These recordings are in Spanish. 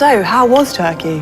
So, how was Turkey?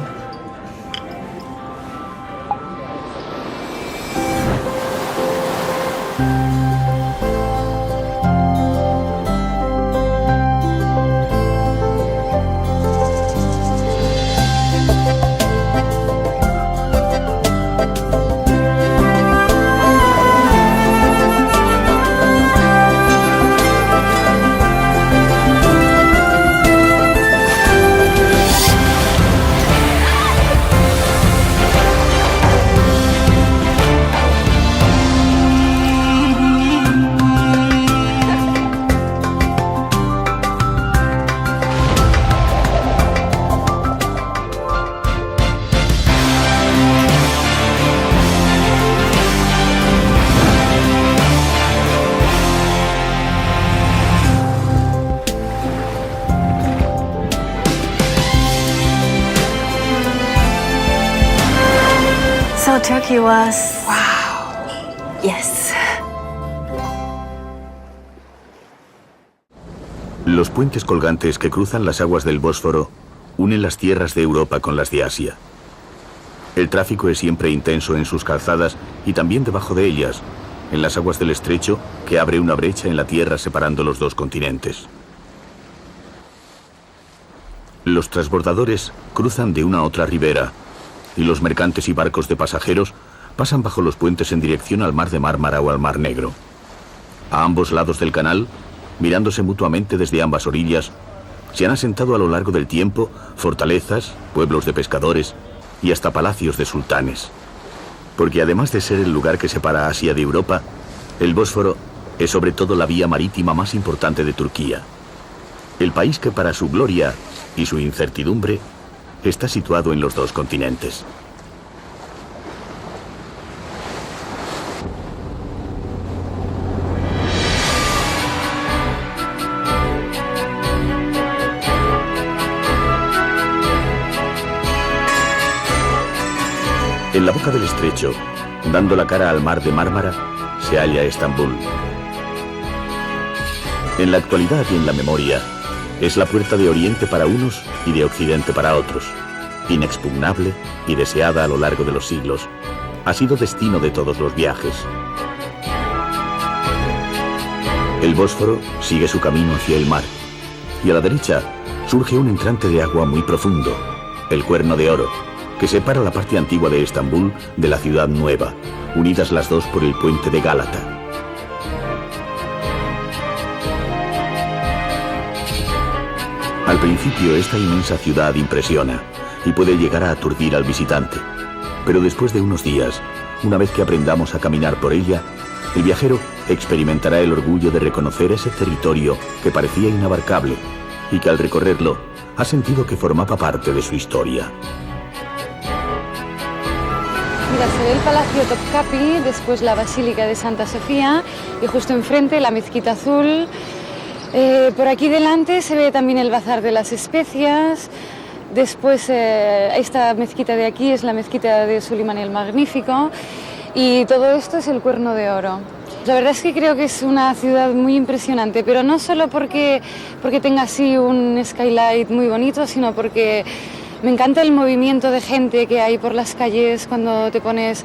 So Turkey was... Wow. Yes. Los puentes colgantes que cruzan las aguas del Bósforo unen las tierras de Europa con las de Asia. El tráfico es siempre intenso en sus calzadas y también debajo de ellas, en las aguas del estrecho que abre una brecha en la tierra separando los dos continentes. Los transbordadores cruzan de una a otra ribera y los mercantes y barcos de pasajeros pasan bajo los puentes en dirección al Mar de Mármara o al Mar Negro. A ambos lados del canal, mirándose mutuamente desde ambas orillas, se han asentado a lo largo del tiempo fortalezas, pueblos de pescadores y hasta palacios de sultanes. Porque además de ser el lugar que separa Asia de Europa, el Bósforo es sobre todo la vía marítima más importante de Turquía. El país que para su gloria y su incertidumbre está situado en los dos continentes. En la boca del estrecho, dando la cara al Mar de Mármara, se halla Estambul. En la actualidad y en la memoria, es la puerta de Oriente para unos y de Occidente para otros. Inexpugnable y deseada a lo largo de los siglos, ha sido destino de todos los viajes. El Bósforo sigue su camino hacia el mar, y a la derecha surge un entrante de agua muy profundo, el Cuerno de Oro, que separa la parte antigua de Estambul de la ciudad nueva, unidas las dos por el puente de Gálata. Al principio esta inmensa ciudad impresiona y puede llegar a aturdir al visitante, pero después de unos días, una vez que aprendamos a caminar por ella, el viajero experimentará el orgullo de reconocer ese territorio que parecía inabarcable y que al recorrerlo ha sentido que formaba parte de su historia. Mira, se ve el Palacio Topkapi, después la Basílica de Santa Sofía y justo enfrente la Mezquita Azul. Por aquí delante se ve también el Bazar de las Especias. Después esta mezquita de aquí es la mezquita de Sulimán el Magnífico y todo esto es el Cuerno de Oro. La verdad es que creo que es una ciudad muy impresionante, pero no solo porque tenga así un skylight muy bonito, sino porque me encanta el movimiento de gente que hay por las calles cuando te pones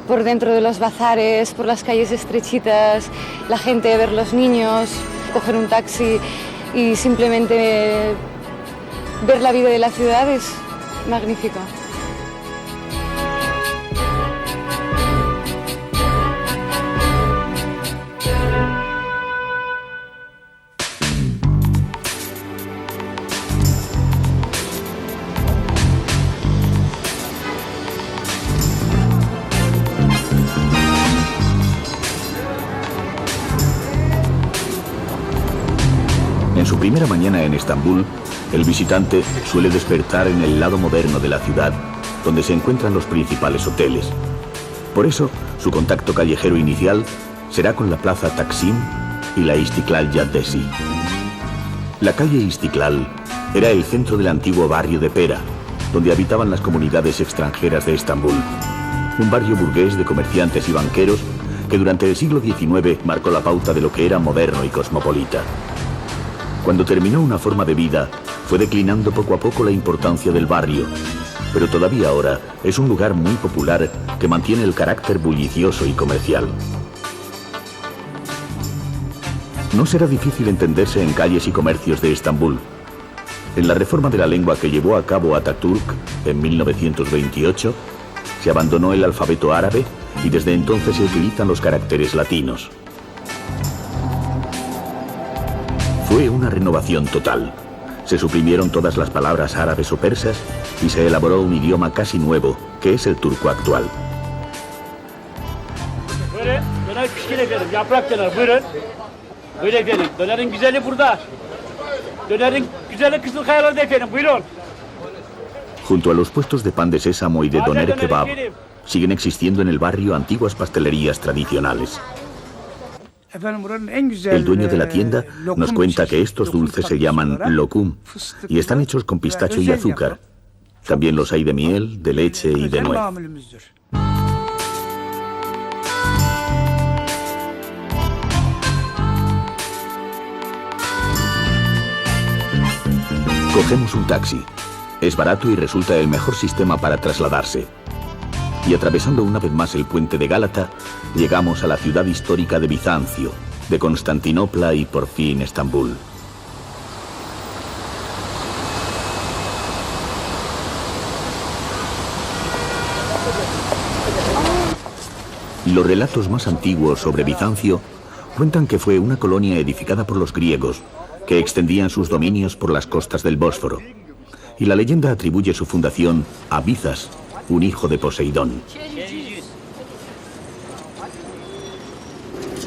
por dentro de los bazares, por las calles estrechitas, la gente, ver los niños, coger un taxi y simplemente ver la vida de la ciudad es magnífico. En su primera mañana en Estambul, el visitante suele despertar en el lado moderno de la ciudad, donde se encuentran los principales hoteles. Por eso, su contacto callejero inicial será con la plaza Taksim y la Istiklal Caddesi. La calle Istiklal era el centro del antiguo barrio de Pera, donde habitaban las comunidades extranjeras de Estambul, un barrio burgués de comerciantes y banqueros que durante el siglo XIX marcó la pauta de lo que era moderno y cosmopolita. Cuando terminó una forma de vida fue declinando poco a poco la importancia del barrio, pero todavía ahora es un lugar muy popular que mantiene el carácter bullicioso y comercial. No será difícil entenderse en calles y comercios de Estambul. En la reforma de la lengua que llevó a cabo Atatürk en 1928, se abandonó el alfabeto árabe y desde entonces se utilizan los caracteres latinos. Fue una renovación total. Se suprimieron todas las palabras árabes o persas y se elaboró un idioma casi nuevo, que es el turco actual. Junto a los puestos de pan de sésamo y de doner kebab, siguen existiendo en el barrio antiguas pastelerías tradicionales. El dueño de la tienda nos cuenta que estos dulces se llaman lokum y están hechos con pistacho y azúcar. También los hay de miel, de leche y de nuez. Cogemos un taxi. Es barato y resulta el mejor sistema para trasladarse. Y atravesando una vez más el puente de Gálata, llegamos a la ciudad histórica de Bizancio, de Constantinopla y por fin Estambul. Los relatos más antiguos sobre Bizancio cuentan que fue una colonia edificada por los griegos, que extendían sus dominios por las costas del Bósforo. Y la leyenda atribuye su fundación a Bizas, un hijo de Poseidón.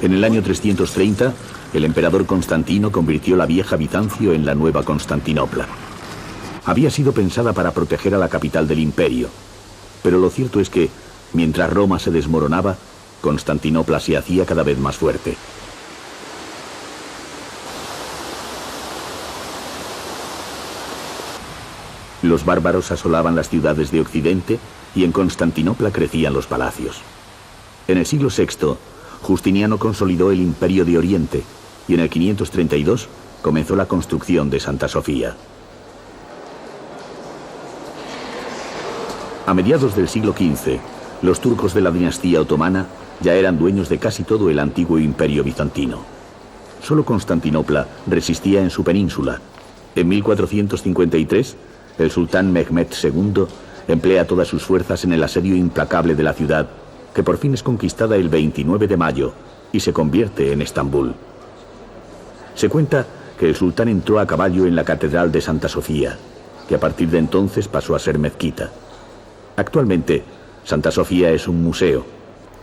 En el año 330, el emperador Constantino convirtió la vieja Bizancio en la nueva Constantinopla. Había sido pensada para proteger a la capital del imperio, pero lo cierto es que, mientras Roma se desmoronaba, Constantinopla se hacía cada vez más fuerte. Los bárbaros asolaban las ciudades de Occidente y en Constantinopla crecían los palacios. En el siglo VI, Justiniano consolidó el Imperio de Oriente y en el 532 comenzó la construcción de Santa Sofía. A mediados del siglo XV, los turcos de la dinastía otomana ya eran dueños de casi todo el antiguo imperio bizantino. Solo Constantinopla resistía en su península. En 1453, el sultán Mehmed II emplea todas sus fuerzas en el asedio implacable de la ciudad, que por fin es conquistada el 29 de mayo y se convierte en Estambul. Se cuenta que el sultán entró a caballo en la Catedral de Santa Sofía, que a partir de entonces pasó a ser mezquita. Actualmente, Santa Sofía es un museo,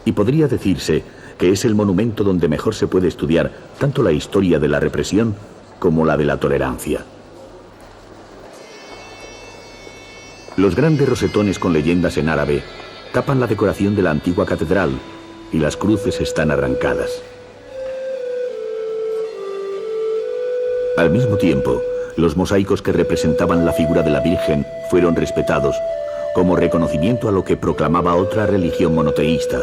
y podría decirse que es el monumento donde mejor se puede estudiar tanto la historia de la represión como la de la tolerancia. Los grandes rosetones con leyendas en árabe tapan la decoración de la antigua catedral y las cruces están arrancadas. Al mismo tiempo, los mosaicos que representaban la figura de la Virgen fueron respetados como reconocimiento a lo que proclamaba otra religión monoteísta,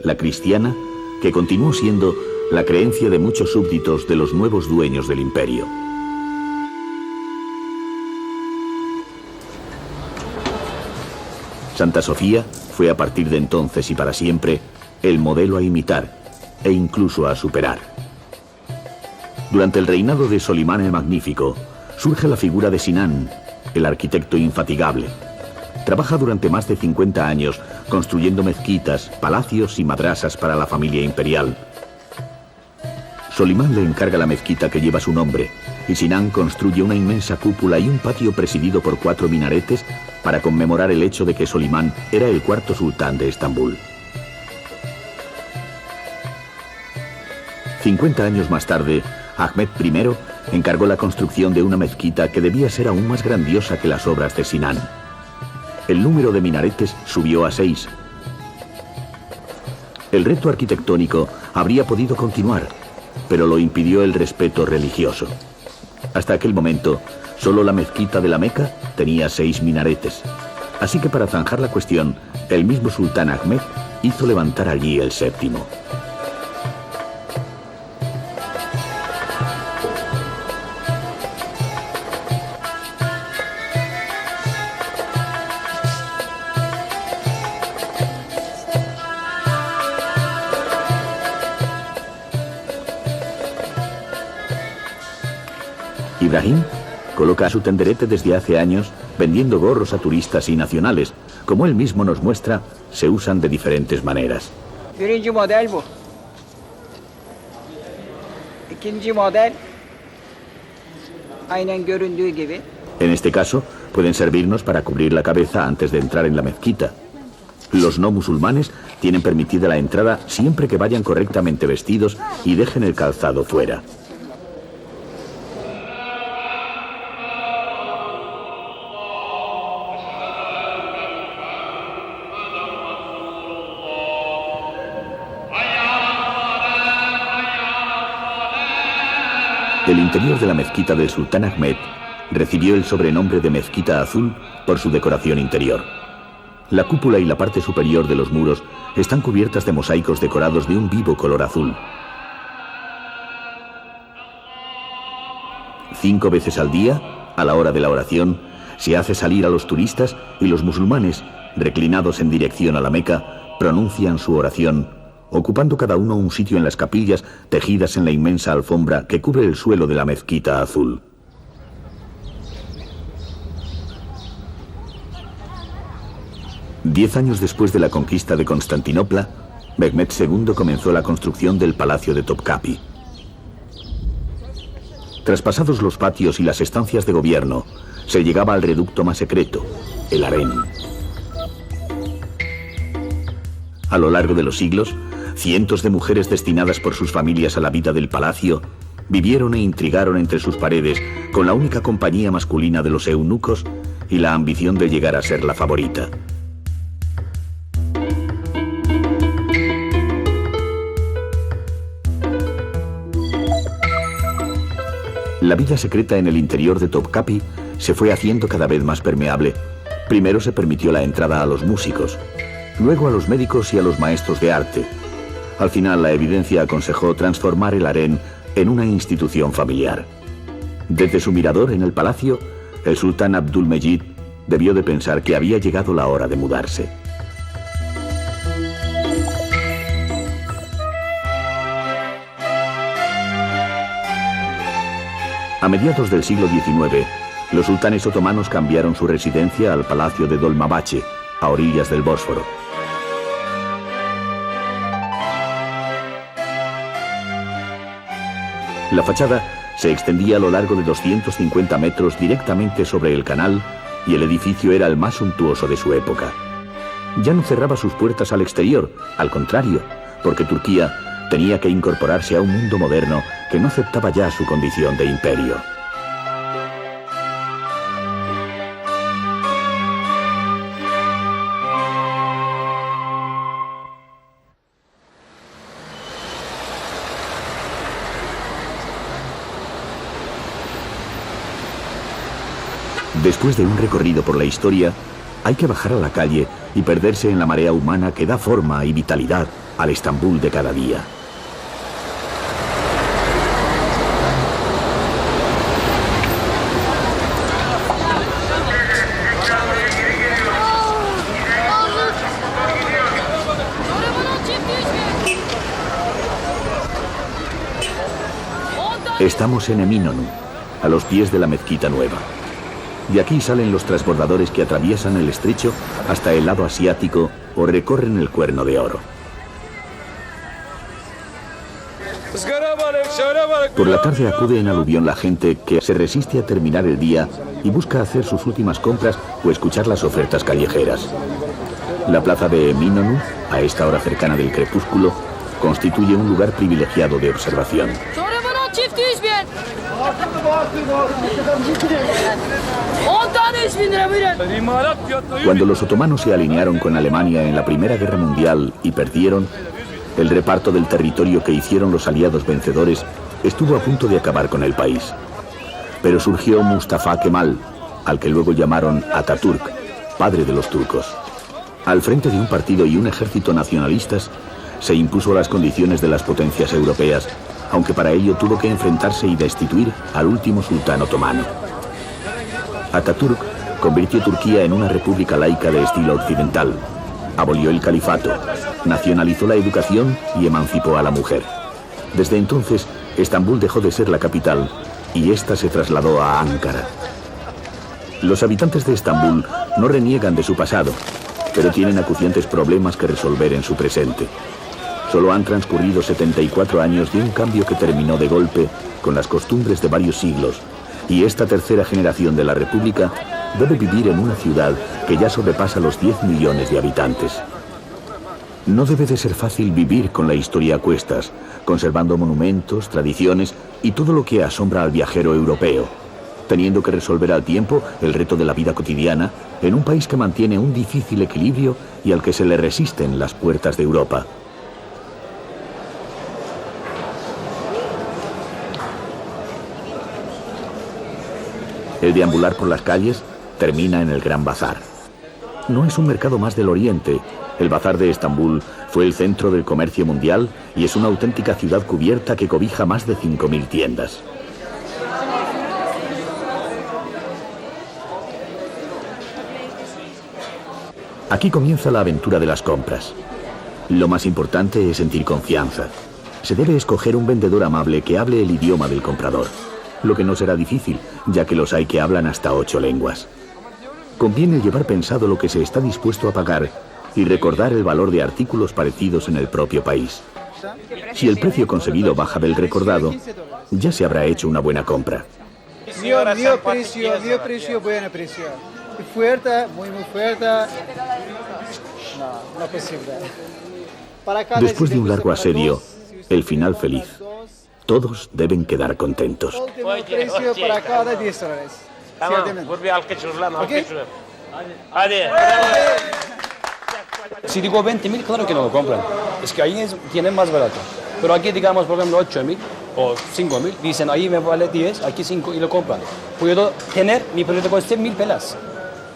la cristiana, que continuó siendo la creencia de muchos súbditos de los nuevos dueños del imperio. Santa Sofía fue a partir de entonces y para siempre el modelo a imitar e incluso a superar. Durante el reinado de Solimán el Magnífico surge la figura de Sinan, el arquitecto infatigable. Trabaja durante más de 50 años construyendo mezquitas, palacios y madrasas para la familia imperial. Solimán le encarga la mezquita que lleva su nombre y Sinan construye una inmensa cúpula y un patio presidido por 4 minaretes para conmemorar el hecho de que Solimán era el cuarto sultán de Estambul. 50 años más tarde, Ahmed I encargó la construcción de una mezquita que debía ser aún más grandiosa que las obras de Sinan. El número de minaretes subió a 6. El reto arquitectónico habría podido continuar, pero lo impidió el respeto religioso. Hasta aquel momento, solo la mezquita de la Meca tenía 6 minaretes. Así que para zanjar la cuestión, el mismo sultán Ahmed hizo levantar allí el 7º. Ibrahim coloca su tenderete desde hace años vendiendo gorros a turistas y nacionales. Como él mismo nos muestra, se usan de diferentes maneras. Birinci model bu. İkinci model aynen göründüğü gibi. En este caso, pueden servirnos para cubrir la cabeza antes de entrar en la mezquita. Los no musulmanes tienen permitida la entrada siempre que vayan correctamente vestidos y dejen el calzado fuera. El interior de la mezquita del Sultán Ahmed recibió el sobrenombre de Mezquita Azul por su decoración interior. La cúpula y la parte superior de los muros están cubiertas de mosaicos decorados de un vivo color azul. 5 veces al día, a la hora de la oración, se hace salir a los turistas y los musulmanes, reclinados en dirección a la Meca, pronuncian su oración, ocupando cada uno un sitio en las capillas tejidas en la inmensa alfombra que cubre el suelo de la mezquita azul. Diez años después de la conquista de Constantinopla, Mehmed II comenzó la construcción del Palacio de Topkapi. Traspasados los patios y las estancias de gobierno, se llegaba al reducto más secreto, el harén. A lo largo de los siglos, cientos de mujeres destinadas por sus familias a la vida del palacio vivieron e intrigaron entre sus paredes con la única compañía masculina de los eunucos y la ambición de llegar a ser la favorita. La vida secreta en el interior de Topkapi se fue haciendo cada vez más permeable. Primero se permitió la entrada a los músicos, luego a los médicos y a los maestros de arte. Al final, la evidencia aconsejó transformar el harén en una institución familiar. Desde su mirador en el palacio, el sultán Abdulmejid debió de pensar que había llegado la hora de mudarse. A mediados del siglo XIX, los sultanes otomanos cambiaron su residencia al Palacio de Dolmabahce, a orillas del Bósforo. La fachada se extendía a lo largo de 250 metros directamente sobre el canal y el edificio era el más suntuoso de su época. Ya no cerraba sus puertas al exterior, al contrario, porque Turquía tenía que incorporarse a un mundo moderno que no aceptaba ya su condición de imperio. Después de un recorrido por la historia, hay que bajar a la calle y perderse en la marea humana que da forma y vitalidad al Estambul de cada día. Estamos en Eminönü, a los pies de la mezquita nueva. De aquí salen los transbordadores que atraviesan el estrecho hasta el lado asiático o recorren el Cuerno de Oro. Por la tarde acude en aluvión la gente que se resiste a terminar el día y busca hacer sus últimas compras o escuchar las ofertas callejeras. La plaza de Eminönü, a esta hora cercana del crepúsculo, constituye un lugar privilegiado de observación. Cuando los otomanos se alinearon con Alemania en la Primera Guerra Mundial y perdieron, el reparto del territorio que hicieron los aliados vencedores estuvo a punto de acabar con el país. Pero surgió Mustafa Kemal, al que luego llamaron Atatürk, padre de los turcos. Al frente de un partido y un ejército nacionalistas, se impuso a las condiciones de las potencias europeas, aunque para ello tuvo que enfrentarse y destituir al último sultán otomano. Atatürk convirtió Turquía en una república laica de estilo occidental, abolió el califato, nacionalizó la educación y emancipó a la mujer. Desde entonces, Estambul dejó de ser la capital y ésta se trasladó a Ankara. Los habitantes de Estambul no reniegan de su pasado, pero tienen acuciantes problemas que resolver en su presente. Solo han transcurrido 74 años de un cambio que terminó de golpe con las costumbres de varios siglos, y esta tercera generación de la República debe vivir en una ciudad que ya sobrepasa los 10 millones de habitantes. No debe de ser fácil vivir con la historia a cuestas, conservando monumentos, tradiciones y todo lo que asombra al viajero europeo, teniendo que resolver al tiempo el reto de la vida cotidiana en un país que mantiene un difícil equilibrio y al que se le resisten las puertas de Europa. El deambular por las calles termina en el Gran Bazar. No es un mercado más del Oriente. El Bazar de Estambul fue el centro del comercio mundial y es una auténtica ciudad cubierta que cobija más de 5.000 tiendas. Aquí comienza la aventura de las compras. Lo más importante es sentir confianza. Se debe escoger un vendedor amable que hable el idioma del comprador, lo que no será difícil, ya que los hay que hablan hasta 8 lenguas. Conviene llevar pensado lo que se está dispuesto a pagar y recordar el valor de artículos parecidos en el propio país. Si el precio conseguido baja del recordado, ya se habrá hecho una buena compra. Mio precio, buen precio. Fuerte, muy fuerte. No es posible. Después de un largo asedio, el final feliz. Todos deben quedar contentos. Último precio para cada 10 dólares. Si digo 20.000, claro que no lo compran. Es que ahí tienen más barato. Pero aquí, digamos, por ejemplo, 8.000 o 5.000, dicen ahí me vale 10, aquí 5 y lo compran. Puedo tener mi producto coste 1.000 pelas.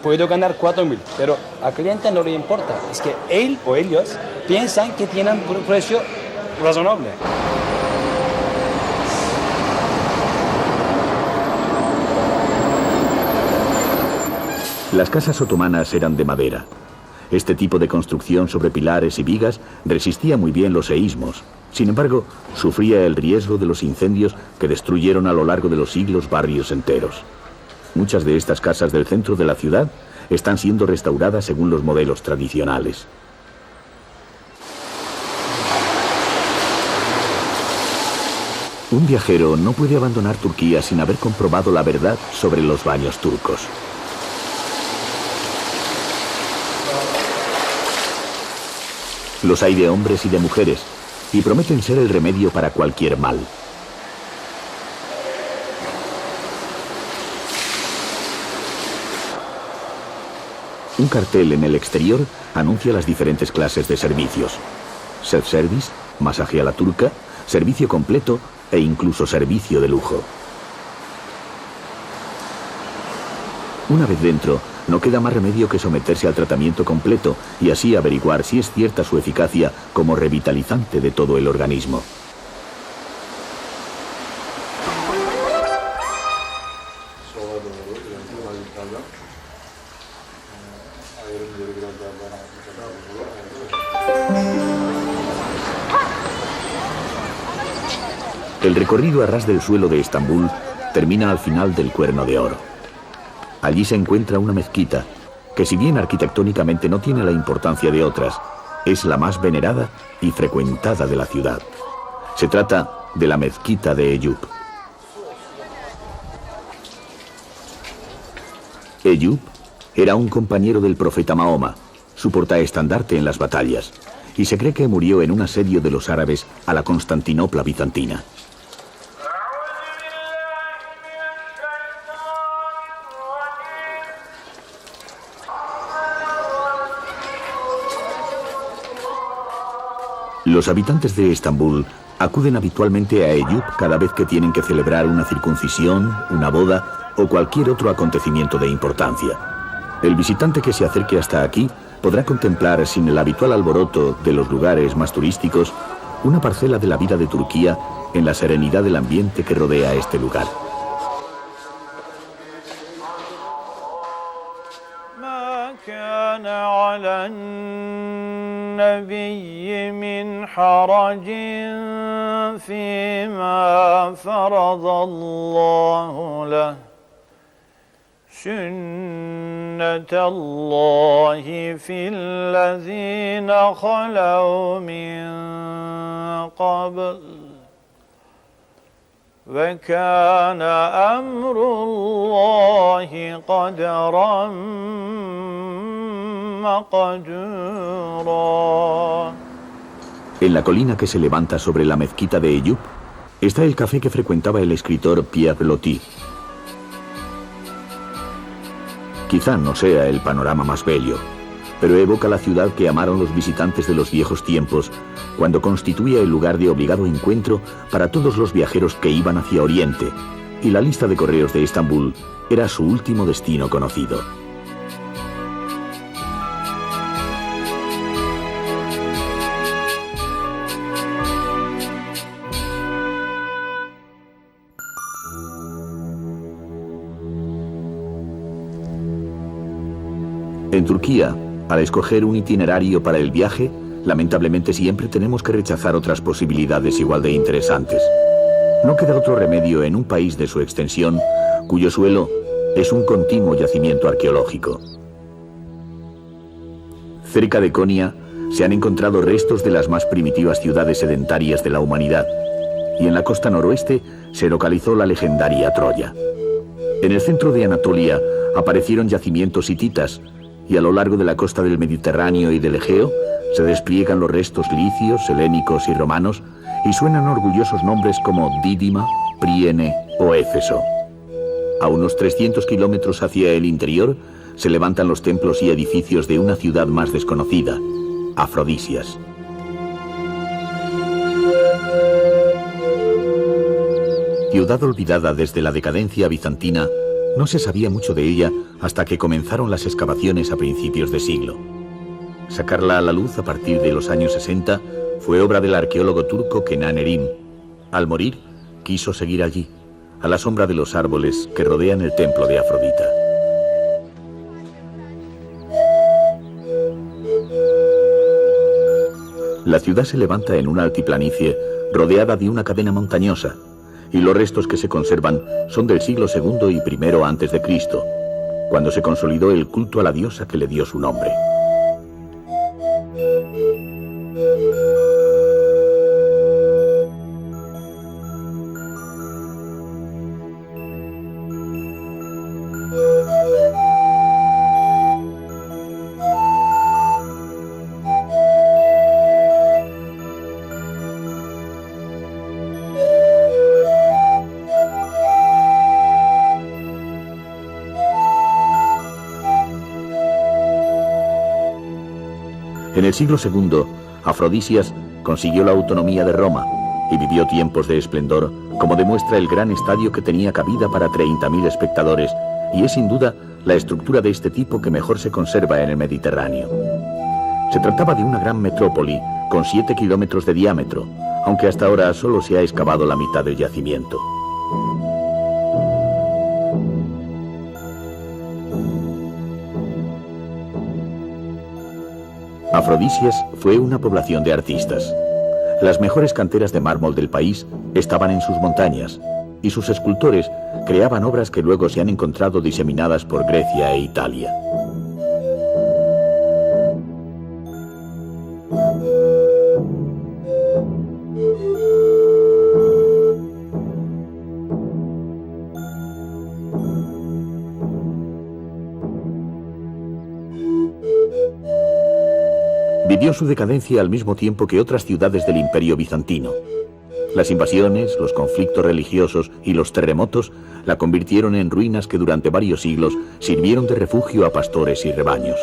Puedo ganar 4.000, pero al cliente no le importa. Es que él o ellos piensan que tienen un precio razonable. Las casas otomanas eran de madera. Este tipo de construcción sobre pilares y vigas resistía muy bien los seísmos. Sin embargo, sufría el riesgo de los incendios que destruyeron a lo largo de los siglos barrios enteros. Muchas de estas casas del centro de la ciudad están siendo restauradas según los modelos tradicionales. Un viajero no puede abandonar Turquía sin haber comprobado la verdad sobre los baños turcos. Los hay de hombres y de mujeres, y prometen ser el remedio para cualquier mal. Un cartel en el exterior anuncia las diferentes clases de servicios: self-service, masaje a la turca, servicio completo e incluso servicio de lujo. Una vez dentro, no queda más remedio que someterse al tratamiento completo y así averiguar si es cierta su eficacia como revitalizante de todo el organismo. El recorrido a ras del suelo de Estambul termina al final del Cuerno de Oro. Allí se encuentra una mezquita, que si bien arquitectónicamente no tiene la importancia de otras, es la más venerada y frecuentada de la ciudad. Se trata de la mezquita de Eyüp. Eyüp era un compañero del profeta Mahoma, su portaestandarte en las batallas, y se cree que murió en un asedio de los árabes a la Constantinopla bizantina. Los habitantes de Estambul acuden habitualmente a Eyüp cada vez que tienen que celebrar una circuncisión, una boda o cualquier otro acontecimiento de importancia. El visitante que se acerque hasta aquí podrá contemplar, sin el habitual alboroto de los lugares más turísticos, una parcela de la vida de Turquía en la serenidad del ambiente que rodea este lugar. النبي من حرج فيما فرض الله له سنة الله في الذين خلوا من قبل وكان أمر الله قدرا مقدورا. En la colina que se levanta sobre la mezquita de Eyüp está el café que frecuentaba el escritor Pierre Loti. Quizá no sea el panorama más bello, pero evoca la ciudad que amaron los visitantes de los viejos tiempos, cuando constituía el lugar de obligado encuentro para todos los viajeros que iban hacia Oriente, y la lista de correos de Estambul era su último destino conocido. En Turquía, al escoger un itinerario para el viaje, lamentablemente siempre tenemos que rechazar otras posibilidades igual de interesantes. No queda otro remedio en un país de su extensión, cuyo suelo es un continuo yacimiento arqueológico. Cerca de Konya se han encontrado restos de las más primitivas ciudades sedentarias de la humanidad, y en la costa noroeste se localizó la legendaria Troya. En el centro de Anatolia aparecieron yacimientos hititas, y a lo largo de la costa del Mediterráneo y del Egeo se despliegan los restos licios, helénicos y romanos, y suenan orgullosos nombres como Dídima, Priene o Éfeso. A unos 300 kilómetros hacia el interior se levantan los templos y edificios de una ciudad más desconocida, Afrodisias. Ciudad olvidada desde la decadencia bizantina, no se sabía mucho de ella hasta que comenzaron las excavaciones a principios de siglo. Sacarla a la luz a partir de los años 60 fue obra del arqueólogo turco Kenan Erim. Al morir, quiso seguir allí, a la sombra de los árboles que rodean el templo de Afrodita. La ciudad se levanta en una altiplanicie rodeada de una cadena montañosa, y los restos que se conservan son del siglo II y I a.C., cuando se consolidó el culto a la diosa que le dio su nombre. En el siglo II, Afrodisias consiguió la autonomía de Roma y vivió tiempos de esplendor, como demuestra el gran estadio que tenía cabida para 30.000 espectadores, y es sin duda la estructura de este tipo que mejor se conserva en el Mediterráneo. Se trataba de una gran metrópoli con 7 kilómetros de diámetro, aunque hasta ahora solo se ha excavado la mitad del yacimiento. Afrodisias fue una población de artistas. Las mejores canteras de mármol del país estaban en sus montañas, y sus escultores creaban obras que luego se han encontrado diseminadas por Grecia e Italia. Vivió su decadencia al mismo tiempo que otras ciudades del Imperio bizantino. Las invasiones, los conflictos religiosos y los terremotos la convirtieron en ruinas que durante varios siglos sirvieron de refugio a pastores y rebaños.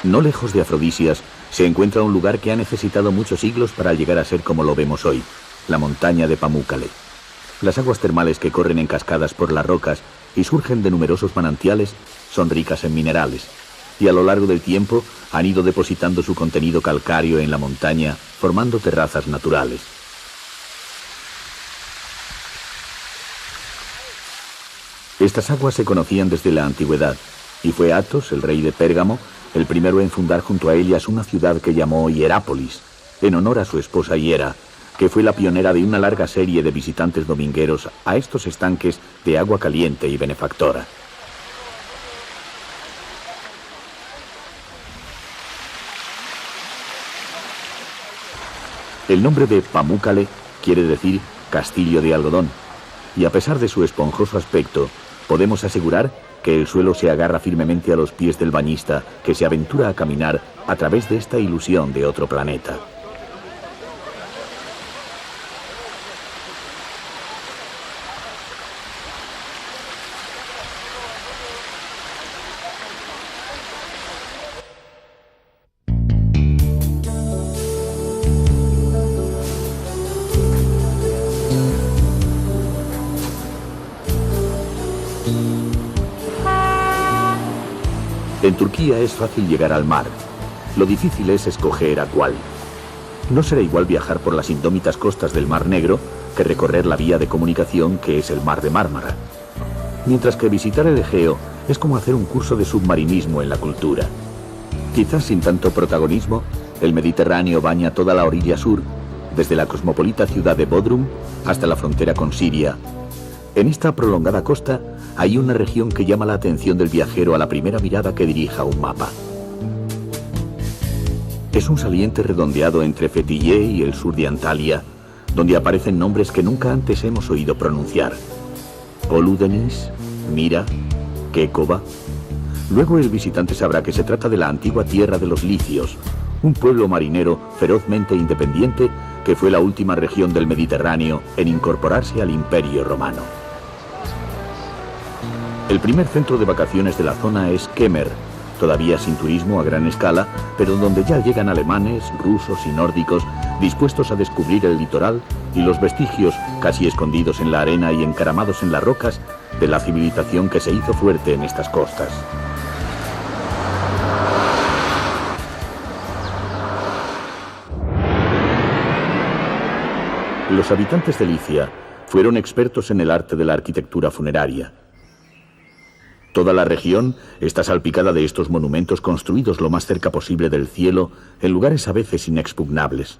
No lejos de Afrodisias se encuentra un lugar que ha necesitado muchos siglos para llegar a ser como lo vemos hoy, la montaña de Pamukkale. Las aguas termales que corren en cascadas por las rocas y surgen de numerosos manantiales son ricas en minerales, y a lo largo del tiempo han ido depositando su contenido calcáreo en la montaña, formando terrazas naturales. Estas aguas se conocían desde la antigüedad, y fue Athos, el rey de Pérgamo, el primero en fundar junto a ellas una ciudad que llamó Hierápolis, en honor a su esposa Hiera, que fue la pionera de una larga serie de visitantes domingueros a estos estanques de agua caliente y benefactora. El nombre de Pamukkale quiere decir castillo de algodón, y a pesar de su esponjoso aspecto, podemos asegurar que el suelo se agarra firmemente a los pies del bañista que se aventura a caminar a través de esta ilusión de otro planeta. En Turquía es fácil llegar al mar. Lo difícil es escoger a cuál. No será igual viajar por las indómitas costas del Mar Negro que recorrer la vía de comunicación que es el Mar de Mármara. Mientras que visitar el Egeo es como hacer un curso de submarinismo en la cultura. Quizás sin tanto protagonismo, el Mediterráneo baña toda la orilla sur, desde la cosmopolita ciudad de Bodrum hasta la frontera con Siria. En esta prolongada costa hay una región que llama la atención del viajero a la primera mirada que dirija un mapa. Es un saliente redondeado entre Fethiye y el sur de Antalya, donde aparecen nombres que nunca antes hemos oído pronunciar. Oludenis, Mira, Kekova. Luego el visitante sabrá que se trata de la antigua tierra de los licios, un pueblo marinero ferozmente independiente que fue la última región del Mediterráneo en incorporarse al Imperio Romano. El primer centro de vacaciones de la zona es Kemer, todavía sin turismo a gran escala, pero donde ya llegan alemanes, rusos y nórdicos dispuestos a descubrir el litoral y los vestigios, casi escondidos en la arena y encaramados en las rocas, de la civilización que se hizo fuerte en estas costas. Los habitantes de Licia fueron expertos en el arte de la arquitectura funeraria. Toda la región está salpicada de estos monumentos construidos lo más cerca posible del cielo, en lugares a veces inexpugnables.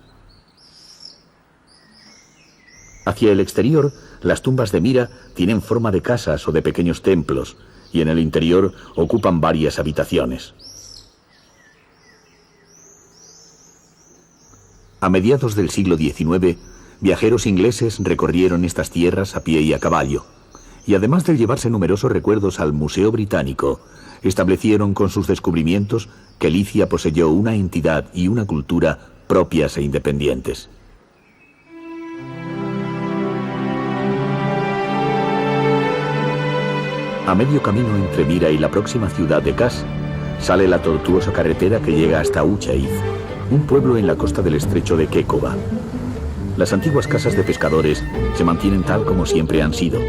Hacia el exterior, las tumbas de Mira tienen forma de casas o de pequeños templos, y en el interior ocupan varias habitaciones. A mediados del siglo XIX, viajeros ingleses recorrieron estas tierras a pie y a caballo, y además de llevarse numerosos recuerdos al Museo Británico, establecieron con sus descubrimientos que Licia poseyó una entidad y una cultura propias e independientes. A medio camino entre Mira y la próxima ciudad de Kars, sale la tortuosa carretera que llega hasta Uchaiz, un pueblo en la costa del estrecho de Kekova. Las antiguas casas de pescadores se mantienen tal como siempre han sido,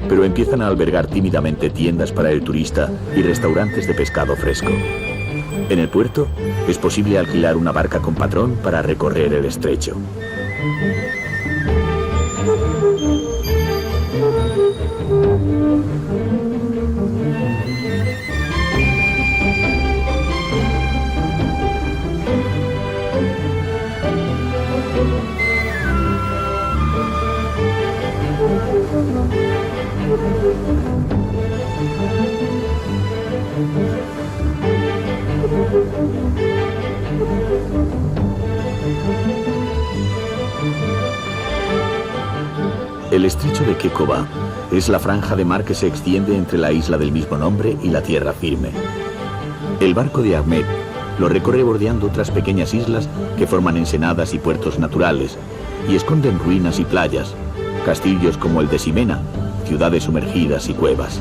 pero empiezan a albergar tímidamente tiendas para el turista y restaurantes de pescado fresco. En el puerto es posible alquilar una barca con patrón para recorrer el estrecho. El estrecho de Kekova es la franja de mar que se extiende entre la isla del mismo nombre y la tierra firme. El barco de Ahmed lo recorre bordeando otras pequeñas islas que forman ensenadas y puertos naturales y esconden ruinas y playas, castillos como el de Ximena, ciudades sumergidas y cuevas.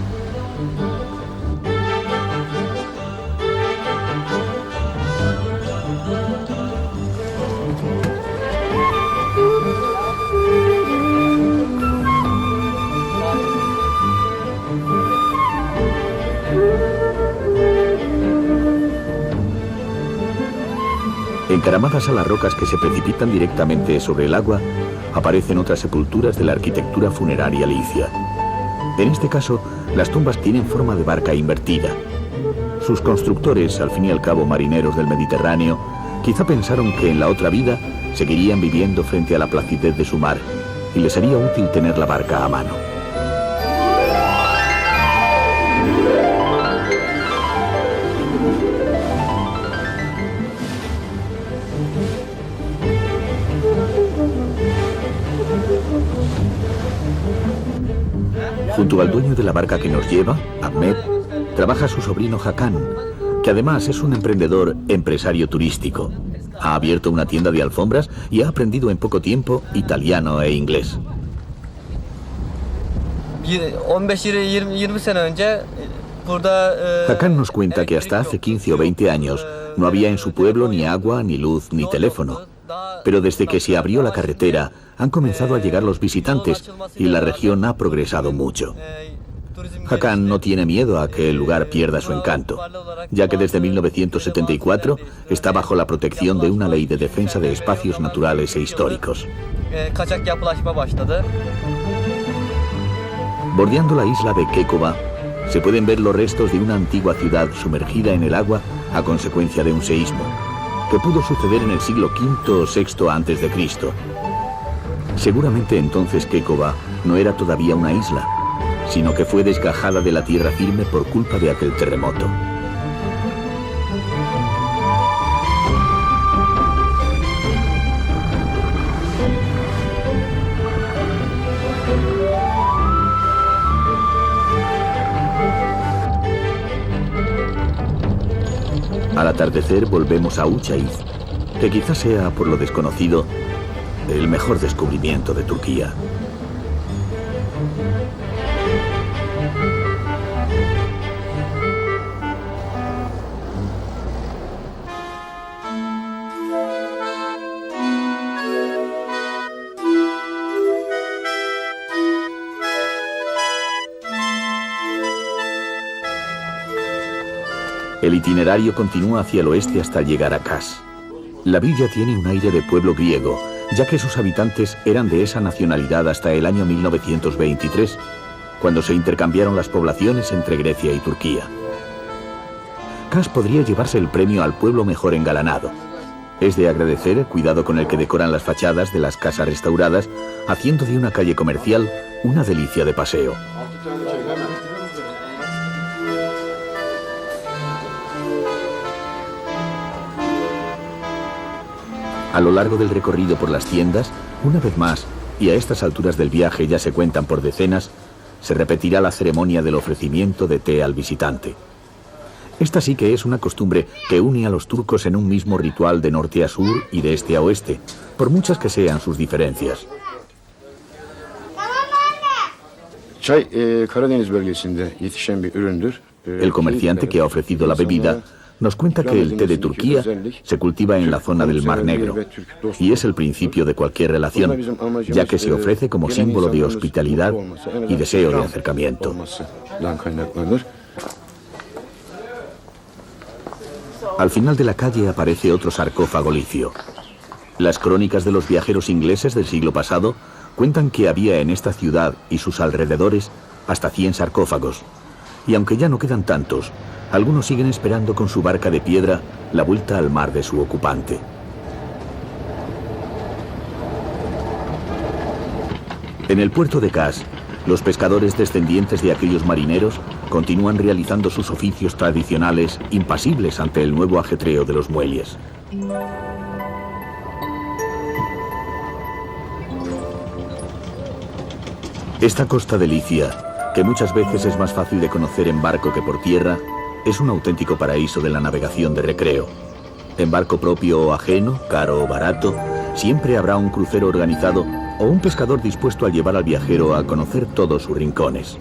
Encaramadas a las rocas que se precipitan directamente sobre el agua, aparecen otras sepulturas de la arquitectura funeraria licia. En este caso, las tumbas tienen forma de barca invertida. Sus constructores, al fin y al cabo marineros del Mediterráneo, quizá pensaron que en la otra vida seguirían viviendo frente a la placidez de su mar y les sería útil tener la barca a mano. Junto al dueño de la barca que nos lleva, Ahmed, trabaja su sobrino Hakan, que además es un empresario turístico. Ha abierto una tienda de alfombras y ha aprendido en poco tiempo italiano e inglés. Hakan nos cuenta que hasta hace 15 o 20 años no había en su pueblo ni agua, ni luz, ni teléfono. Pero desde que se abrió la carretera han comenzado a llegar los visitantes y la región ha progresado mucho. Hakan no tiene miedo a que el lugar pierda su encanto, ya que desde 1974 está bajo la protección de una ley de defensa de espacios naturales e históricos. Bordeando la isla de Kekova, se pueden ver los restos de una antigua ciudad sumergida en el agua a consecuencia de un seísmo, que pudo suceder en el siglo V o VI antes de Cristo. Seguramente entonces Kekova no era todavía una isla, sino que fue desgajada de la tierra firme por culpa de aquel terremoto. Al atardecer volvemos a Uçayif, que quizás sea, por lo desconocido, el mejor descubrimiento de Turquía. El itinerario continúa hacia el oeste hasta llegar a Kars. La villa tiene un aire de pueblo griego, ya que sus habitantes eran de esa nacionalidad hasta el año 1923, cuando se intercambiaron las poblaciones entre Grecia y Turquía. Kars podría llevarse el premio al pueblo mejor engalanado. Es de agradecer el cuidado con el que decoran las fachadas de las casas restauradas, haciendo de una calle comercial una delicia de paseo. A lo largo del recorrido por las tiendas, una vez más, y a estas alturas del viaje ya se cuentan por decenas, se repetirá la ceremonia del ofrecimiento de té al visitante. Esta sí que es una costumbre que une a los turcos en un mismo ritual de norte a sur y de este a oeste, por muchas que sean sus diferencias. El comerciante que ha ofrecido la bebida nos cuenta que el té de Turquía se cultiva en la zona del Mar Negro y es el principio de cualquier relación, ya que se ofrece como símbolo de hospitalidad y deseo de acercamiento. Al final de la calle aparece otro sarcófago licio. Las crónicas de los viajeros ingleses del siglo pasado cuentan que había en esta ciudad y sus alrededores hasta 100 sarcófagos, y aunque ya no quedan tantos, algunos siguen esperando con su barca de piedra la vuelta al mar de su ocupante. En el puerto de Kars, los pescadores descendientes de aquellos marineros continúan realizando sus oficios tradicionales, impasibles ante el nuevo ajetreo de los muelles. Esta costa de Licia, que muchas veces es más fácil de conocer en barco que por tierra, es un auténtico paraíso de la navegación de recreo. En barco propio o ajeno, caro o barato, siempre habrá un crucero organizado o un pescador dispuesto a llevar al viajero a conocer todos sus rincones.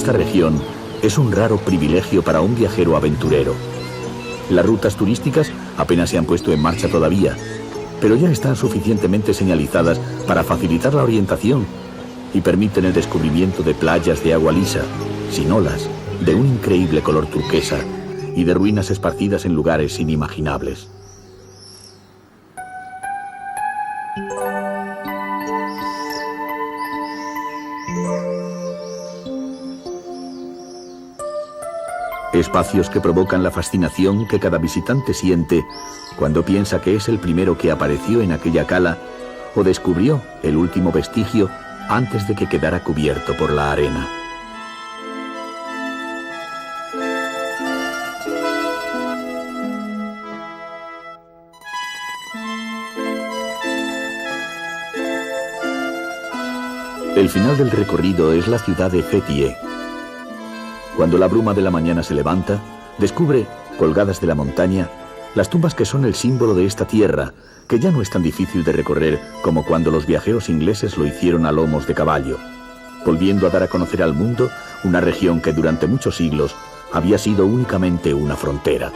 esta región es un raro privilegio para un viajero aventurero. Las rutas turísticas apenas se han puesto en marcha todavía, pero ya están suficientemente señalizadas para facilitar la orientación y permiten el descubrimiento de playas de agua lisa, sin olas, de un increíble color turquesa y de ruinas esparcidas en lugares inimaginables. Espacios que provocan la fascinación que cada visitante siente cuando piensa que es el primero que apareció en aquella cala o descubrió el último vestigio antes de que quedara cubierto por la arena. El final del recorrido es la ciudad de Fethiye. Cuando la bruma de la mañana se levanta, descubre, colgadas de la montaña, las tumbas que son el símbolo de esta tierra, que ya no es tan difícil de recorrer como cuando los viajeros ingleses lo hicieron a lomos de caballo, volviendo a dar a conocer al mundo una región que durante muchos siglos había sido únicamente una frontera.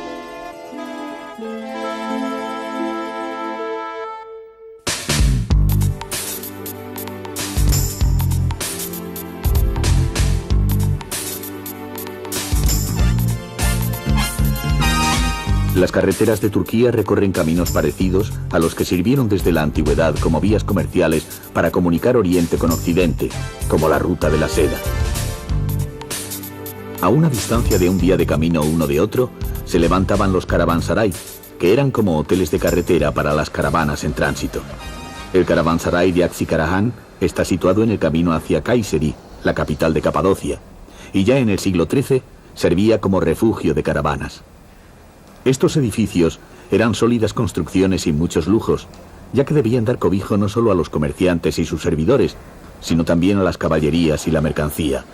Las carreteras de Turquía recorren caminos parecidos a los que sirvieron desde la antigüedad como vías comerciales para comunicar Oriente con Occidente, como la ruta de la seda. A una distancia de un día de camino uno de otro, se levantaban los caravansaray, que eran como hoteles de carretera para las caravanas en tránsito. El caravansaray de Aksi Karahan está situado en el camino hacia Kayseri, la capital de Capadocia, y ya en el siglo XIII servía como refugio de caravanas. Estos edificios eran sólidas construcciones sin muchos lujos, ya que debían dar cobijo no solo a los comerciantes y sus servidores, sino también a las caballerías y la mercancía.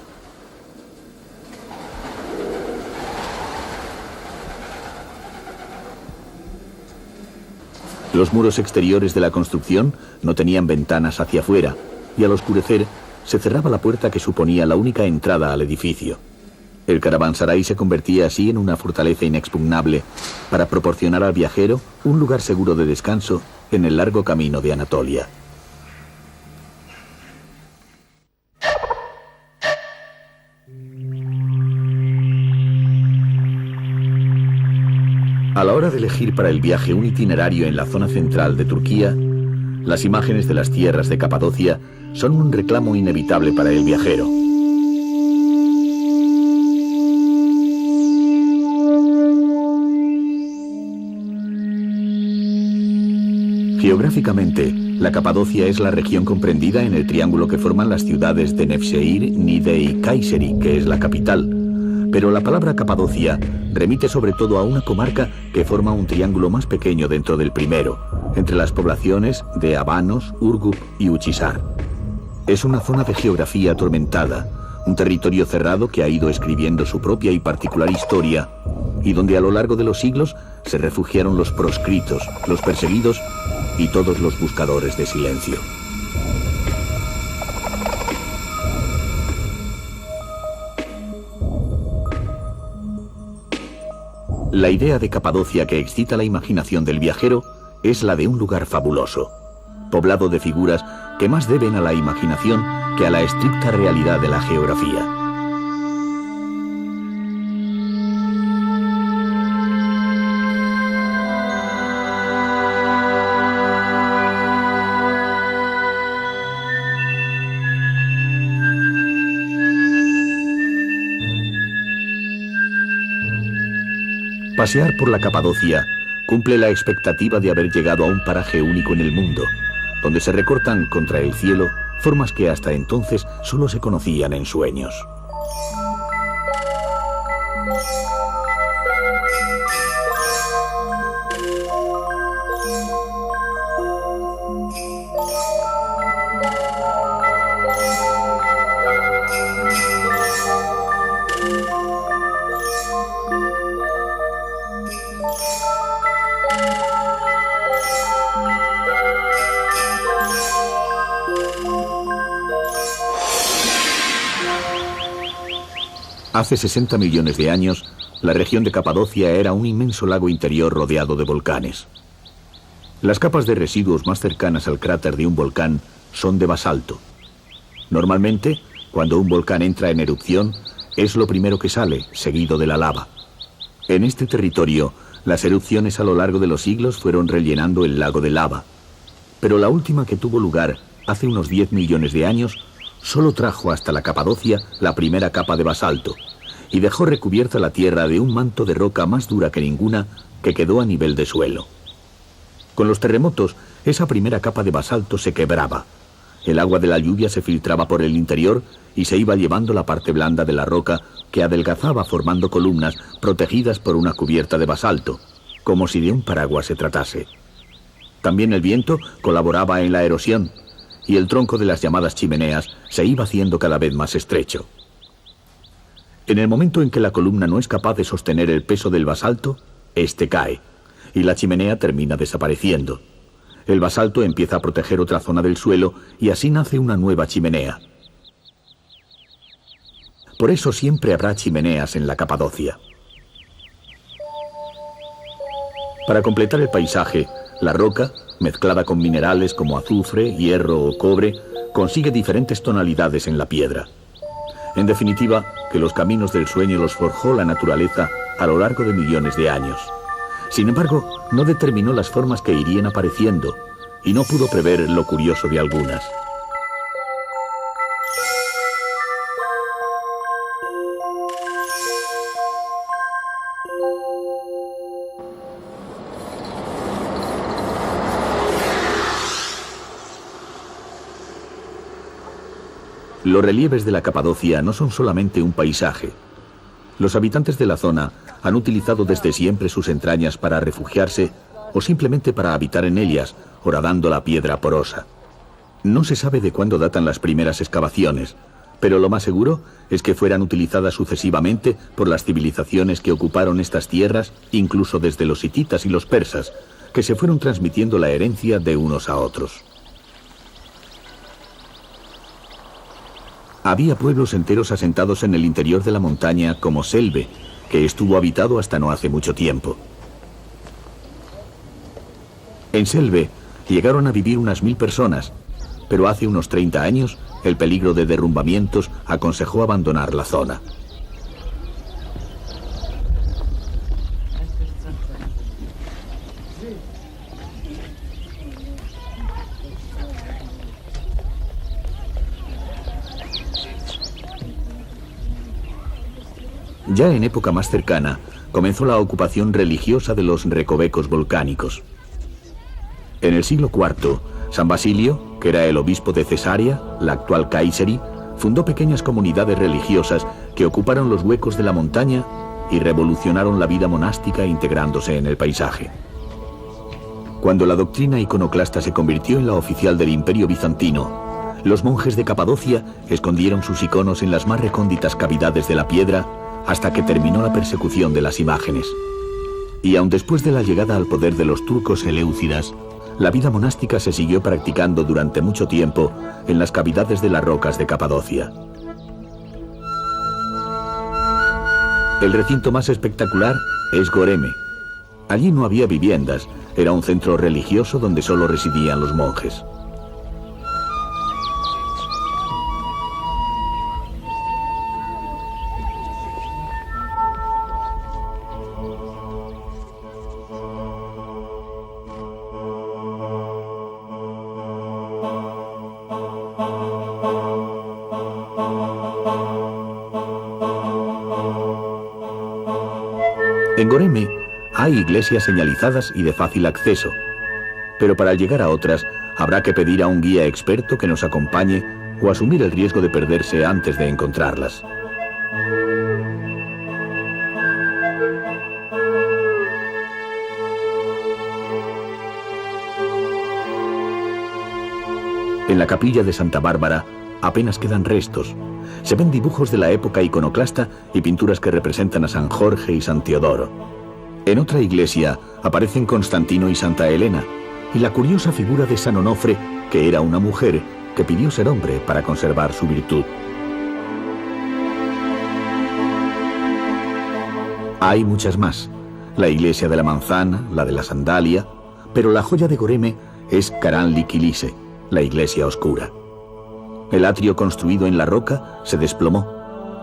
Los muros exteriores de la construcción no tenían ventanas hacia afuera, y al oscurecer se cerraba la puerta que suponía la única entrada al edificio. El caravansaray se convertía así en una fortaleza inexpugnable para proporcionar al viajero un lugar seguro de descanso en el largo camino de Anatolia. A la hora de elegir para el viaje un itinerario en la zona central de Turquía, las imágenes de las tierras de Capadocia son un reclamo inevitable para el viajero. Geográficamente, la Capadocia es la región comprendida en el triángulo que forman las ciudades de Nevşehir, Niğde y Kayseri, que es la capital. Pero la palabra Capadocia remite sobre todo a una comarca que forma un triángulo más pequeño dentro del primero, entre las poblaciones de Abanos, Urgup y Uchisar. Es una zona de geografía atormentada, un territorio cerrado que ha ido escribiendo su propia y particular historia, y donde a lo largo de los siglos se refugiaron los proscritos, los perseguidos y todos los buscadores de silencio. La idea de Capadocia que excita la imaginación del viajero es la de un lugar fabuloso, poblado de figuras que más deben a la imaginación que a la estricta realidad de la geografía. Pasear por la Capadocia cumple la expectativa de haber llegado a un paraje único en el mundo, donde se recortan contra el cielo formas que hasta entonces solo se conocían en sueños. Hace 60 millones de años, la región de Capadocia era un inmenso lago interior rodeado de volcanes. Las capas de residuos más cercanas al cráter de un volcán son de basalto. Normalmente, cuando un volcán entra en erupción, es lo primero que sale, seguido de la lava. En este territorio, las erupciones a lo largo de los siglos fueron rellenando el lago de lava. Pero la última, que tuvo lugar hace unos 10 millones de años, solo trajo hasta la Capadocia la primera capa de basalto y dejó recubierta la tierra de un manto de roca más dura que ninguna que quedó a nivel de suelo. Con los terremotos, esa primera capa de basalto se quebraba. El agua de la lluvia se filtraba por el interior y se iba llevando la parte blanda de la roca, que adelgazaba formando columnas protegidas por una cubierta de basalto, como si de un paraguas se tratase. También el viento colaboraba en la erosión, y el tronco de las llamadas chimeneas se iba haciendo cada vez más estrecho. En el momento en que la columna no es capaz de sostener el peso del basalto, este cae, y la chimenea termina desapareciendo. El basalto empieza a proteger otra zona del suelo y así nace una nueva chimenea. Por eso siempre habrá chimeneas en la Capadocia. Para completar el paisaje, la roca, mezclada con minerales como azufre, hierro o cobre, consigue diferentes tonalidades en la piedra. En definitiva, que los caminos del sueño los forjó la naturaleza a lo largo de millones de años. Sin embargo, no determinó las formas que irían apareciendo y no pudo prever lo curioso de algunas. Los relieves de la Capadocia no son solamente un paisaje. Los habitantes de la zona han utilizado desde siempre sus entrañas para refugiarse o simplemente para habitar en ellas, horadando la piedra porosa. No se sabe de cuándo datan las primeras excavaciones, pero lo más seguro es que fueran utilizadas sucesivamente por las civilizaciones que ocuparon estas tierras, incluso desde los hititas y los persas, que se fueron transmitiendo la herencia de unos a otros. Había pueblos enteros asentados en el interior de la montaña, como Selve, que estuvo habitado hasta no hace mucho tiempo. En Selve llegaron a vivir unas 1000 personas, pero hace unos 30 años el peligro de derrumbamientos aconsejó abandonar la zona. Ya en época más cercana, comenzó la ocupación religiosa de los recovecos volcánicos. En el siglo IV, San Basilio, que era el obispo de Cesarea, la actual Kayseri, fundó pequeñas comunidades religiosas que ocuparon los huecos de la montaña y revolucionaron la vida monástica integrándose en el paisaje. Cuando la doctrina iconoclasta se convirtió en la oficial del Imperio Bizantino, los monjes de Capadocia escondieron sus iconos en las más recónditas cavidades de la piedra hasta que terminó la persecución de las imágenes. Y aun después de la llegada al poder de los turcos eleucidas, la vida monástica se siguió practicando durante mucho tiempo en las cavidades de las rocas de Capadocia. El recinto más espectacular es Goreme. Allí no había viviendas, era un centro religioso donde solo residían los monjes. En Goreme hay iglesias señalizadas y de fácil acceso, pero para llegar a otras habrá que pedir a un guía experto que nos acompañe o asumir el riesgo de perderse antes de encontrarlas. En la capilla de Santa Bárbara apenas quedan restos. Se ven dibujos de la época iconoclasta y pinturas que representan a San Jorge y San Teodoro. En otra iglesia aparecen Constantino y Santa Elena, y la curiosa figura de San Onofre, que era una mujer que pidió ser hombre para conservar su virtud. Hay muchas más. La iglesia de la manzana, la de la sandalia, pero la joya de Goreme es Karanli Kilise, la iglesia oscura. El atrio construido en la roca se desplomó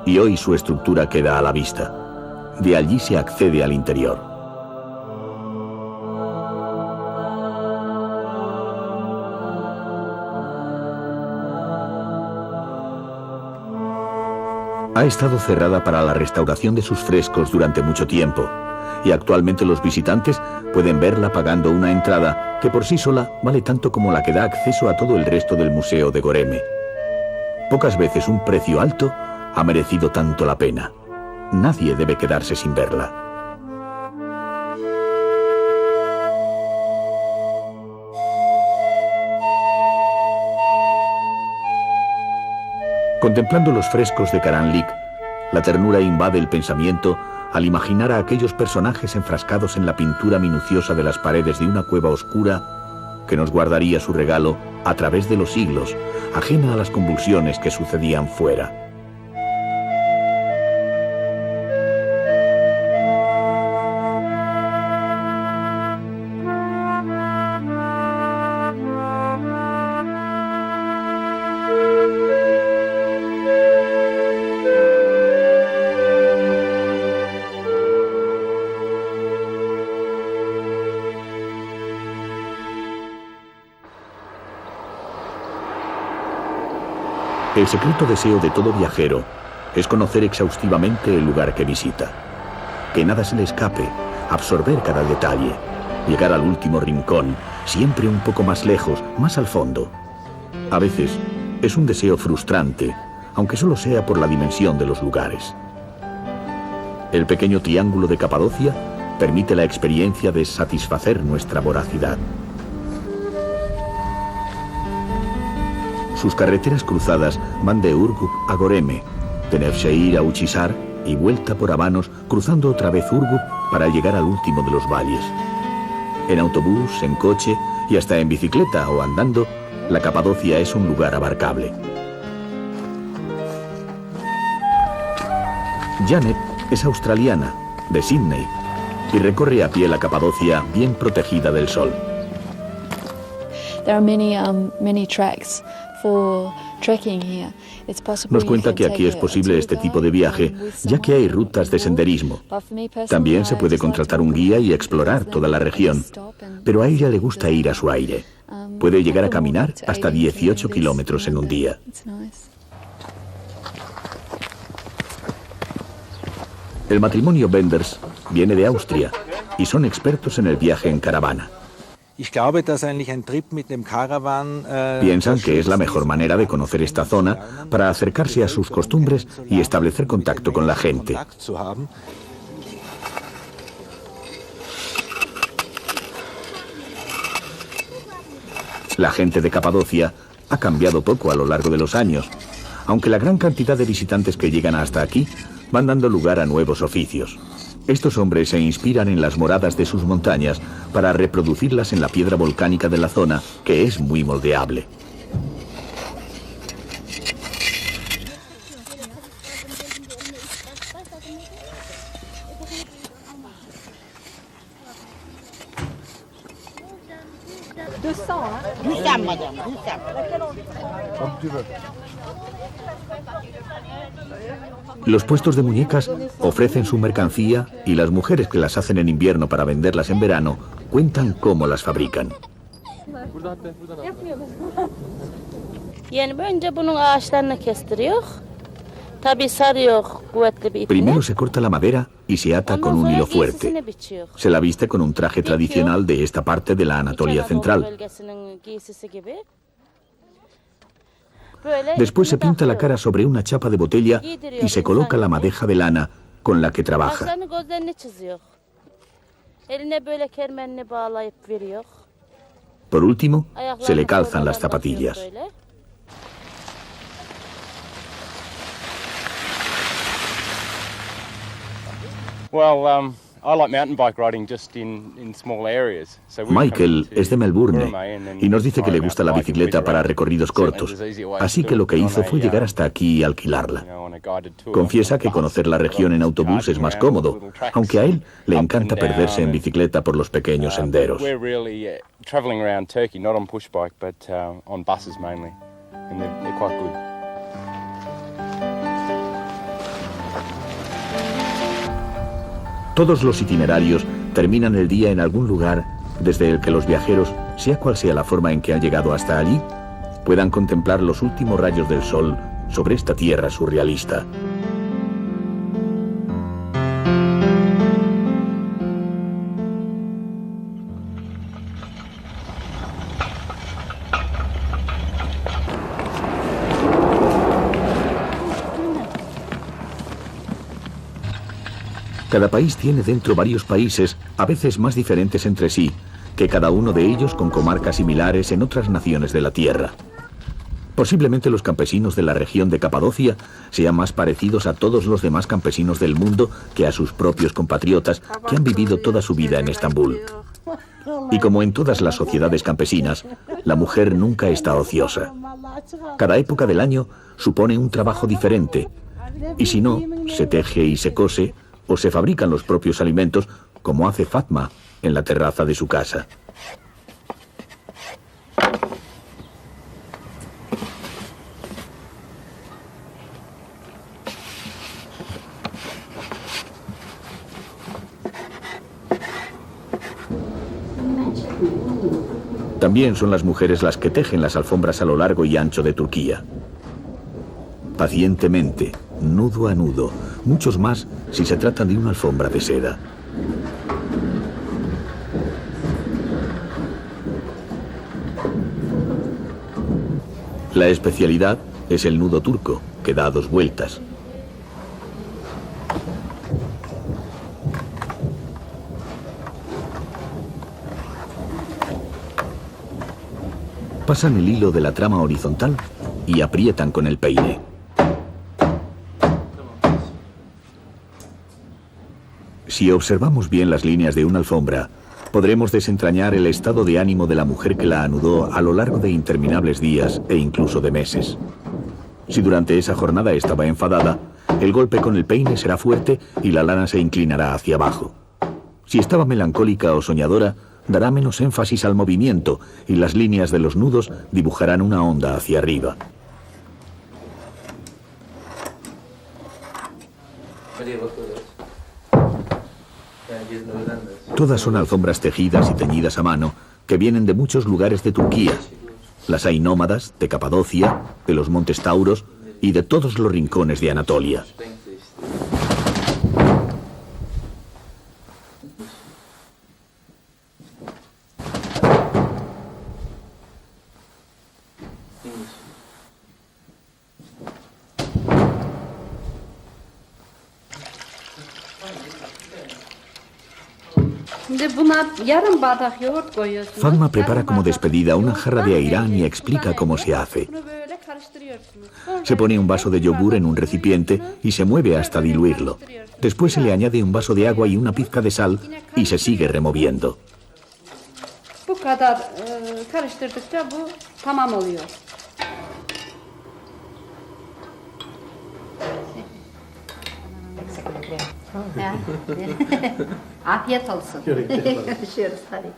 y hoy su estructura queda a la vista. De allí se accede al interior. Ha estado cerrada para la restauración de sus frescos durante mucho tiempo y actualmente los visitantes pueden verla pagando una entrada que por sí sola vale tanto como la que da acceso a todo el resto del museo de Goreme. Pocas veces un precio alto ha merecido tanto la pena. Nadie debe quedarse sin verla. Contemplando los frescos de Karanlik, la ternura invade el pensamiento al imaginar a aquellos personajes enfrascados en la pintura minuciosa de las paredes de una cueva oscura que nos guardaría su regalo a través de los siglos, ajena a las convulsiones que sucedían fuera. El secreto deseo de todo viajero es conocer exhaustivamente el lugar que visita. Que nada se le escape, absorber cada detalle, llegar al último rincón, siempre un poco más lejos, más al fondo. A veces es un deseo frustrante, aunque solo sea por la dimensión de los lugares. El pequeño triángulo de Capadocia permite la experiencia de satisfacer nuestra voracidad. Sus carreteras cruzadas van de Urgup a Goreme, de Nevşehir a Uchisar y vuelta por Abanos, cruzando otra vez Urgup para llegar al último de los valles. En autobús, en coche y hasta en bicicleta o andando, la Capadocia es un lugar abarcable. Janet es australiana, de Sydney, y recorre a pie la Capadocia bien protegida del sol. There are many tracks for trekking here. It's possible Nos cuenta que aquí es posible este tipo de viaje, ya que hay rutas de senderismo. También se puede contratar un guía y explorar toda la región, pero a ella le gusta ir a su aire. Puede llegar a caminar hasta 18 kilómetros en un día. El matrimonio Benders viene de Austria y son expertos en el viaje en caravana. Piensan que es la mejor manera de conocer esta zona para acercarse a sus costumbres y establecer contacto con la gente. La gente de Capadocia ha cambiado poco a lo largo de los años, aunque la gran cantidad de visitantes que llegan hasta aquí van dando lugar a nuevos oficios. Estos hombres se inspiran en las moradas de sus montañas para reproducirlas en la piedra volcánica de la zona, que es muy moldeable. Los puestos de muñecas ofrecen su mercancía y las mujeres que las hacen en invierno para venderlas en verano cuentan cómo las fabrican. Primero se corta la madera y se ata con un hilo fuerte. Se la viste con un traje tradicional de esta parte de la Anatolia central. Después se pinta la cara sobre una chapa de botella y se coloca la madeja de lana con la que trabaja. Por último, se le calzan las zapatillas. Michael es de Melbourne y nos dice que le gusta la bicicleta para recorridos cortos, así que lo que hizo fue llegar hasta aquí y alquilarla. Confiesa que conocer la región en autobús es más cómodo, aunque a él le encanta perderse en bicicleta por los pequeños senderos. Todos los itinerarios terminan el día en algún lugar desde el que los viajeros, sea cual sea la forma en que han llegado hasta allí, puedan contemplar los últimos rayos del sol sobre esta tierra surrealista. Cada país tiene dentro varios países, a veces más diferentes entre sí, que cada uno de ellos con comarcas similares en otras naciones de la Tierra. Posiblemente los campesinos de la región de Capadocia sean más parecidos a todos los demás campesinos del mundo que a sus propios compatriotas que han vivido toda su vida en Estambul. Y como en todas las sociedades campesinas, la mujer nunca está ociosa. Cada época del año supone un trabajo diferente, y si no, se teje y se cose, o se fabrican los propios alimentos, como hace Fatma en la terraza de su casa. También son las mujeres las que tejen las alfombras a lo largo y ancho de Turquía. Pacientemente, nudo a nudo, muchos más si se trata de una alfombra de seda. La especialidad es el nudo turco, que da 2 vueltas. Pasan el hilo de la trama horizontal y aprietan con el peine. Si observamos bien las líneas de una alfombra, podremos desentrañar el estado de ánimo de la mujer que la anudó a lo largo de interminables días e incluso de meses. Si durante esa jornada estaba enfadada, el golpe con el peine será fuerte y la lana se inclinará hacia abajo. Si estaba melancólica o soñadora, dará menos énfasis al movimiento y las líneas de los nudos dibujarán una onda hacia arriba. Todas son alfombras tejidas y teñidas a mano que vienen de muchos lugares de Turquía. Las hay nómadas, de Capadocia, de los Montes Tauros y de todos los rincones de Anatolia. Fatma prepara como despedida una jarra de airán y explica cómo se hace. Se pone un vaso de yogur en un recipiente y se mueve hasta diluirlo. Después se le añade un vaso de agua y una pizca de sal y se sigue removiendo. Afiyet olsun. Görüşürüz. Hadi.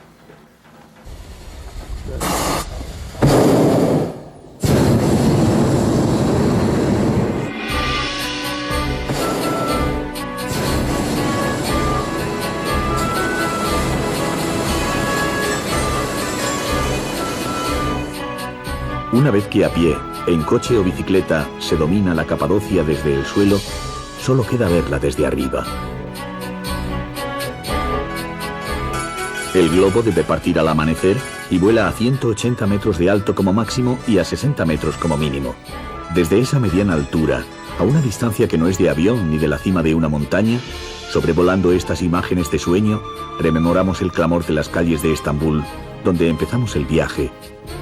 Una vez que a pie, en coche o bicicleta, se domina la Capadocia desde el suelo, solo queda verla desde arriba. El globo debe partir al amanecer y vuela a 180 metros de alto como máximo y a 60 metros como mínimo. Desde esa mediana altura, a una distancia que no es de avión ni de la cima de una montaña, sobrevolando estas imágenes de sueño, rememoramos el clamor de las calles de Estambul, donde empezamos el viaje,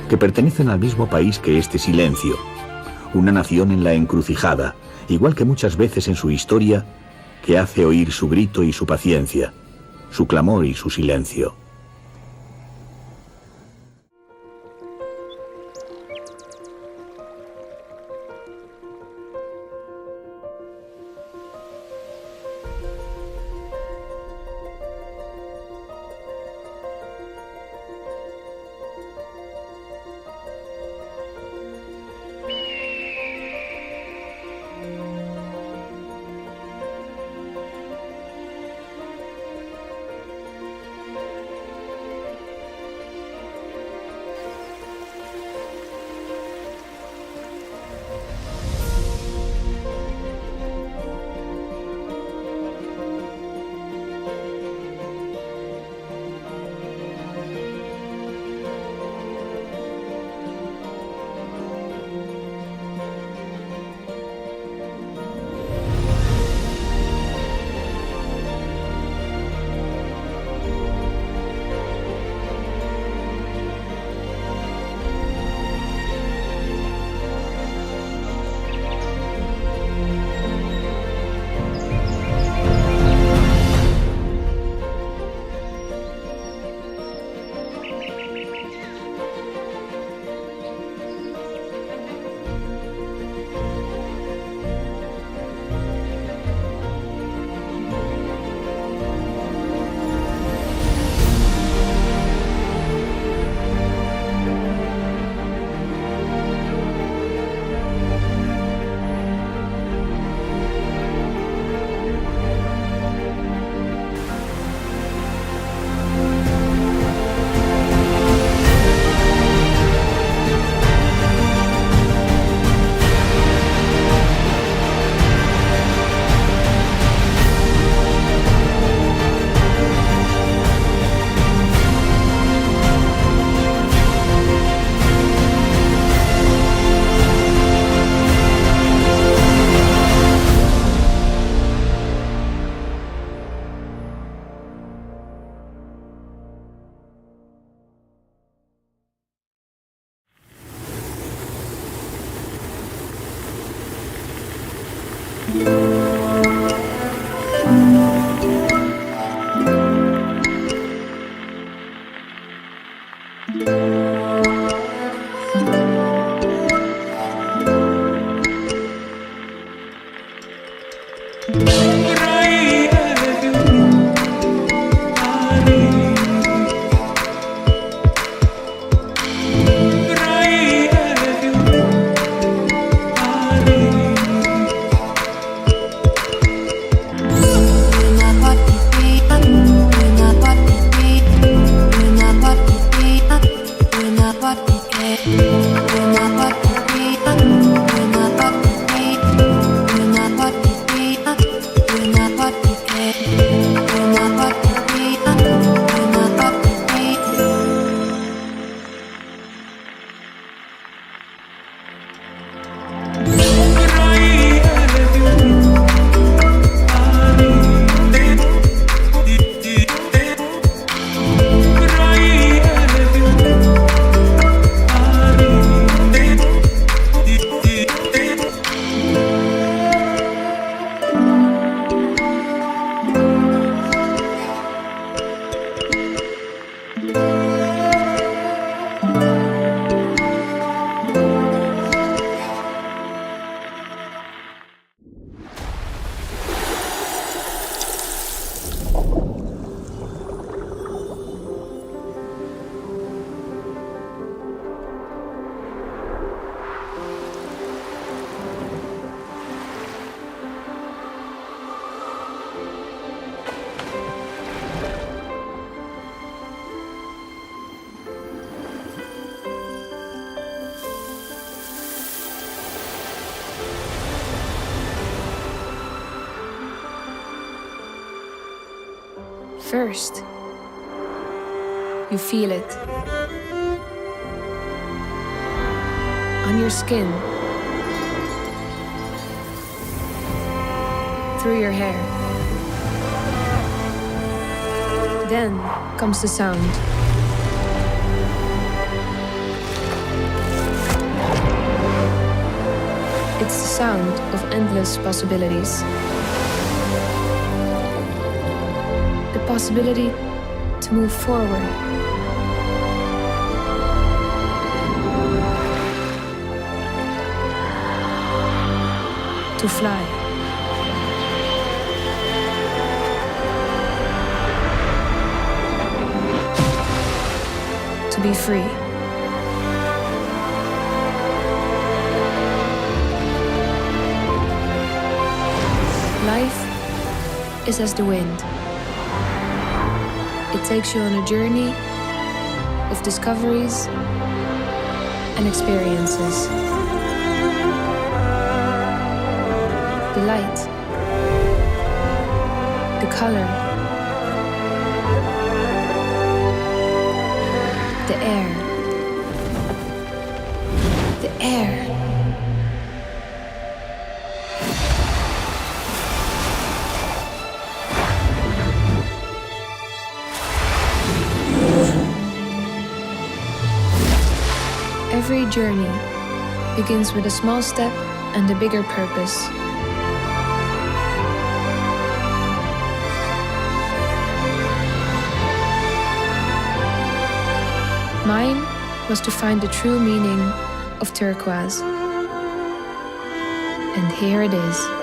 que pertenecen al mismo país que este silencio, una nación en la encrucijada, igual que muchas veces en su historia, que hace oír su grito y su paciencia, su clamor y su silencio. First, you feel it on your skin, through your hair. Then comes the sound. It's the sound of endless possibilities. The possibility to move forward. To fly. To be free. Life is as the wind. It takes you on a journey of discoveries and experiences. The light, the color, the air, the air. Every journey begins with a small step and a bigger purpose. Mine was to find the true meaning of turquoise. And here it is.